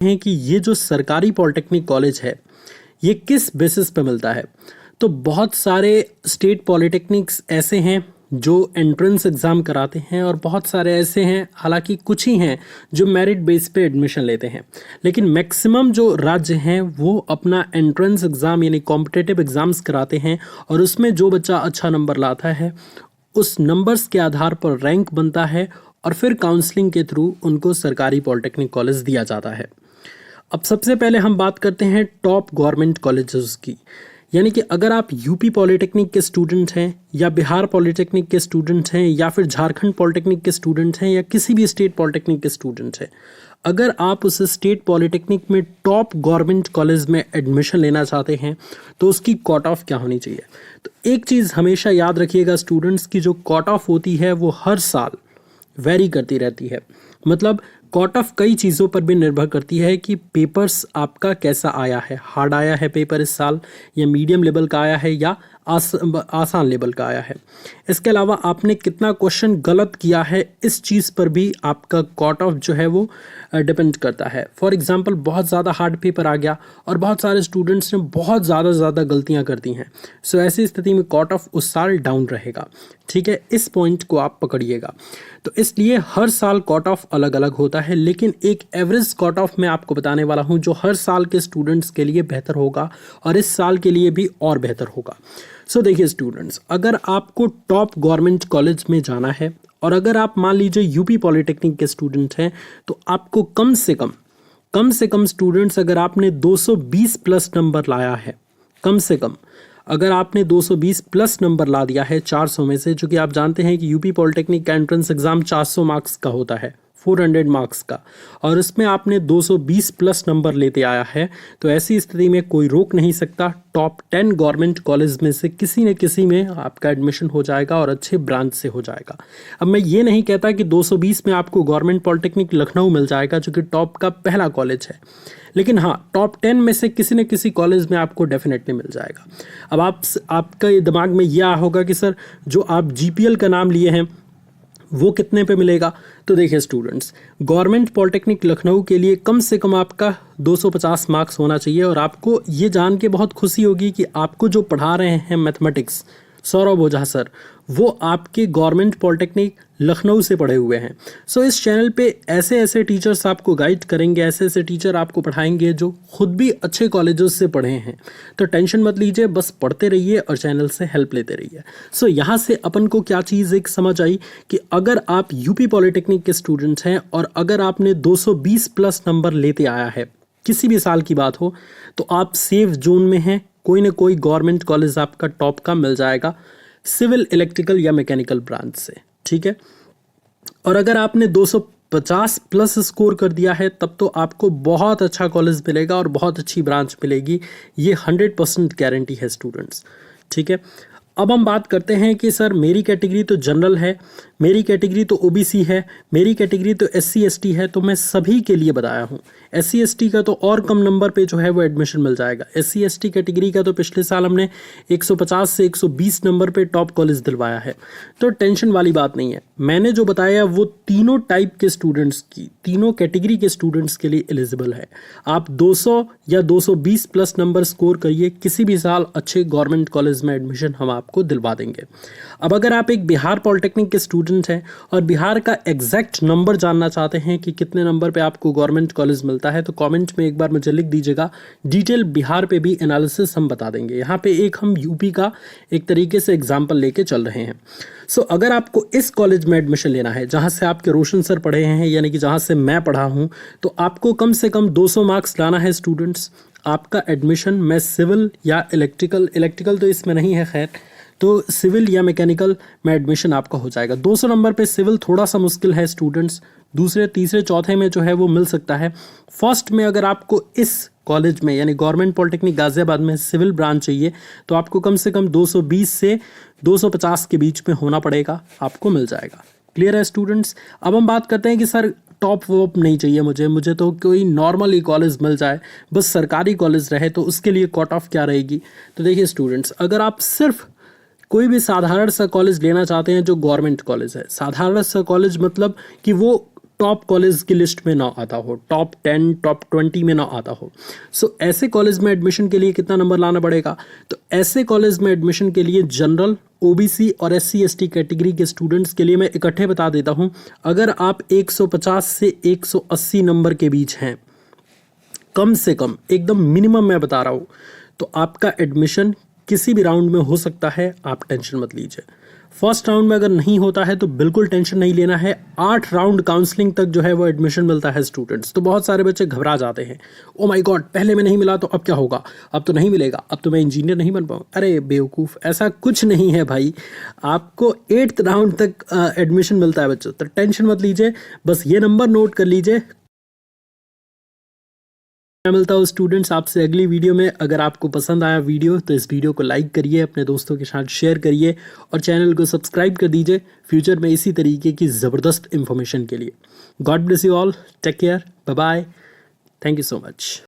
हैं कि ये जो सरकारी पॉलिटेक्निक कॉलेज है ये किस बेसिस पे मिलता है। तो बहुत सारे स्टेट पॉलिटेक्निक्स ऐसे हैं जो एंट्रेंस एग्ज़ाम कराते हैं और बहुत सारे ऐसे हैं, हालांकि कुछ ही हैं जो मेरिट बेस पे एडमिशन लेते हैं, लेकिन मैक्सिमम जो राज्य हैं वो अपना एंट्रेंस एग्ज़ाम यानी कॉम्पिटिटिव एग्ज़ाम्स कराते हैं और उसमें जो बच्चा अच्छा नंबर लाता है उस नंबर्स के आधार पर रैंक बनता है और फिर काउंसलिंग के थ्रू उनको सरकारी पॉलिटेक्निक कॉलेज दिया जाता है। अब सबसे पहले हम बात करते हैं टॉप गवर्नमेंट कॉलेजेस की, यानी कि अगर आप यूपी पॉलिटेक्निक के स्टूडेंट हैं या बिहार पॉलिटेक्निक के स्टूडेंट हैं या फिर झारखंड पॉलिटेक्निक के स्टूडेंट हैं या किसी भी स्टेट पॉलिटेक्निक के स्टूडेंट हैं, अगर आप उस स्टेट पॉलिटेक्निक में टॉप गवर्नमेंट कॉलेज में एडमिशन लेना चाहते हैं तो उसकी कट ऑफ क्या होनी चाहिए। तो एक चीज़ हमेशा याद रखिएगा स्टूडेंट्स की, जो कट ऑफ होती है वो हर साल वेरी करती रहती है। मतलब कट ऑफ कई चीज़ों पर भी निर्भर करती है कि पेपर्स आपका कैसा आया है, हार्ड आया है पेपर इस साल या मीडियम लेवल का आया है या आसान लेवल का आया है। इसके अलावा आपने कितना क्वेश्चन गलत किया है इस चीज़ पर भी आपका कट ऑफ जो है वो डिपेंड करता है। फॉर एग्जांपल बहुत ज़्यादा हार्ड पेपर आ गया और बहुत सारे स्टूडेंट्स ने बहुत ज़्यादा गलतियां कर दी हैं, सो ऐसी स्थिति में कट ऑफ उस साल डाउन रहेगा। ठीक है, इस पॉइंट को आप पकड़िएगा। तो इसलिए हर साल कट ऑफ अलग अलग होता है, लेकिन एक एवरेज कट ऑफ मैं आपको बताने वाला हूं जो हर साल के स्टूडेंट्स के लिए बेहतर होगा और इस साल के लिए भी और बेहतर होगा। सो देखिए स्टूडेंट्स, अगर आपको टॉप गवर्नमेंट कॉलेज में जाना है और अगर आप मान लीजिए यूपी पॉलिटेक्निक के स्टूडेंट हैं तो आपको कम से कम स्टूडेंट्स, अगर आपने 220 प्लस नंबर लाया है, कम से कम अगर आपने 220 प्लस नंबर ला दिया है 400 में से, जो कि आप जानते हैं कि यूपी पॉलिटेक्निक का एंट्रेंस एग्जाम 400 मार्क्स का होता है, 400 मार्क्स का, और इसमें आपने 220 प्लस नंबर लेते आया है, तो ऐसी स्थिति में कोई रोक नहीं सकता। टॉप 10 गवर्नमेंट कॉलेज में से किसी न किसी में आपका एडमिशन हो जाएगा और अच्छे ब्रांच से हो जाएगा। अब मैं ये नहीं कहता कि 220 में आपको गवर्नमेंट पॉलिटेक्निक लखनऊ मिल जाएगा जो कि टॉप का पहला कॉलेज है, लेकिन हाँ, टॉप 10 में से किसी न किसी कॉलेज में आपको डेफिनेटली मिल जाएगा। अब आपका दिमाग में यह होगा कि सर जो आप जीपीएल का नाम लिए हैं वो कितने पे मिलेगा। तो देखिए स्टूडेंट्स, गवर्नमेंट पॉलिटेक्निक लखनऊ के लिए कम से कम आपका 250 मार्क्स होना चाहिए और आपको ये जान के बहुत खुशी होगी कि आपको जो पढ़ा रहे हैं मैथमेटिक्स सौरभ ओझा सर, वो आपके गवर्नमेंट पॉलिटेक्निक लखनऊ से पढ़े हुए हैं। सो इस चैनल पे ऐसे टीचर्स आपको गाइड करेंगे, ऐसे टीचर आपको पढ़ाएंगे जो खुद भी अच्छे कॉलेजेस से पढ़े हैं। तो टेंशन मत लीजिए, बस पढ़ते रहिए और चैनल से हेल्प लेते रहिए। सो यहाँ से अपन को क्या चीज़ एक समझ आई कि अगर आप यूपी पॉलिटेक्निक के स्टूडेंट्स हैं और अगर आपने 220 प्लस नंबर लेते आया है, किसी भी साल की बात हो, तो आप सेफ जोन में हैं। कोई ना कोई गवर्नमेंट कॉलेज आपका टॉप का मिल जाएगा, सिविल, इलेक्ट्रिकल या मैकेनिकल ब्रांच से। ठीक है, और अगर आपने 250 प्लस स्कोर कर दिया है तब तो आपको बहुत अच्छा कॉलेज मिलेगा और बहुत अच्छी ब्रांच मिलेगी, ये 100% गारंटी है स्टूडेंट्स। ठीक है, अब हम बात करते हैं कि सर मेरी कैटेगरी तो जनरल है, मेरी कैटेगरी तो ओबीसी है, मेरी कैटेगरी तो एससी एसटी है, तो मैं सभी के लिए बताया हूँ। एससी एसटी का तो और कम नंबर पे जो है वो एडमिशन मिल जाएगा। एससी एसटी कैटेगरी का तो पिछले साल हमने 150 से 120 नंबर पे टॉप कॉलेज दिलवाया है, तो टेंशन वाली बात नहीं है। मैंने जो बताया वो तीनों टाइप के स्टूडेंट्स की, तीनों कैटेगरी के स्टूडेंट्स के लिए एलिजिबल है। आप 200 या 220 प्लस नंबर स्कोर करिए, किसी भी साल अच्छे गवर्नमेंट कॉलेज में एडमिशन हम आपको दिलवा देंगे। अब अगर आप एक बिहार पॉलिटेक्निक के स्टूडेंट हैं और बिहार का एग्जैक्ट नंबर जानना चाहते हैं कि कितने नंबर पे आपको गवर्नमेंट कॉलेज मिलता है, तो कमेंट में एक बार मुझे लिख दीजिएगा। डिटेल बिहार पे भी एनालिसिस हम बता देंगे। यहाँ पे एक हम यूपी का एक तरीके से एग्जाम्पल लेके चल रहे हैं। सो अगर आपको इस कॉलेज में एडमिशन लेना है जहाँ से आपके रोशन सर पढ़े हैं, यानी कि जहाँ से मैं पढ़ा हूँ, तो आपको कम से कम 200 मार्क्स लाना है स्टूडेंट्स। आपका एडमिशन मैं सिविल या इलेक्ट्रिकल तो इसमें नहीं है खैर, तो सिविल या मैकेनिकल में एडमिशन आपका हो जाएगा। 200 नंबर पे सिविल थोड़ा सा मुश्किल है स्टूडेंट्स, दूसरे तीसरे चौथे में जो है वो मिल सकता है। फर्स्ट में अगर आपको इस कॉलेज में यानी गवर्नमेंट पॉलिटेक्निक गाजियाबाद में सिविल ब्रांच चाहिए तो आपको कम से कम 220 से 250 के बीच में होना पड़ेगा, आपको मिल जाएगा। क्लियर है स्टूडेंट्स। अब हम बात करते हैं कि सर टॉप वॉप नहीं चाहिए मुझे तो कोई नॉर्मल ही कॉलेज मिल जाए, बस सरकारी कॉलेज रहे, तो उसके लिए कट ऑफ क्या रहेगी। तो देखिए स्टूडेंट्स, अगर आप सिर्फ कोई भी साधारण सा कॉलेज लेना चाहते हैं जो गवर्नमेंट कॉलेज है, साधारण सा कॉलेज मतलब कि वो टॉप कॉलेज की लिस्ट में ना आता हो, टॉप 10 टॉप 20 में ना आता हो। सो ऐसे कॉलेज में एडमिशन के लिए कितना नंबर लाना पड़ेगा? तो ऐसे कॉलेज में एडमिशन के लिए जनरल, ओबीसी और एससी एसटी कैटेगरी के स्टूडेंट्स के लिए मैं इकट्ठे बता देता हूं, अगर आप 150 से 180 नंबर के बीच हैं, कम से कम, एकदम मिनिमम मैं बता रहा हूं, तो आपका एडमिशन किसी भी राउंड में हो सकता है। आप टेंशन मत लीजिए। फर्स्ट राउंड में अगर नहीं होता है तो बिल्कुल टेंशन नहीं लेना है। 8 राउंड काउंसलिंग तक जो है वो एडमिशन मिलता है स्टूडेंट्स। तो बहुत सारे बच्चे घबरा जाते हैं, ओ माय गॉड पहले में नहीं मिला तो अब क्या होगा, अब तो नहीं मिलेगा, अब तो मैं इंजीनियर नहीं बन पाऊँ। अरे बेवकूफ़, ऐसा कुछ नहीं है भाई। आपको 8th राउंड तक एडमिशन मिलता है बच्चों, तो टेंशन मत लीजिए। बस ये नंबर नोट कर लीजिए। मैं मिलता हूँ स्टूडेंट्स आपसे अगली वीडियो में। अगर आपको पसंद आया वीडियो तो इस वीडियो को लाइक करिए, अपने दोस्तों के साथ शेयर करिए और चैनल को सब्सक्राइब कर दीजिए फ्यूचर में इसी तरीके की ज़बरदस्त इंफॉर्मेशन के लिए। God bless you all, take care, bye bye, thank you so much.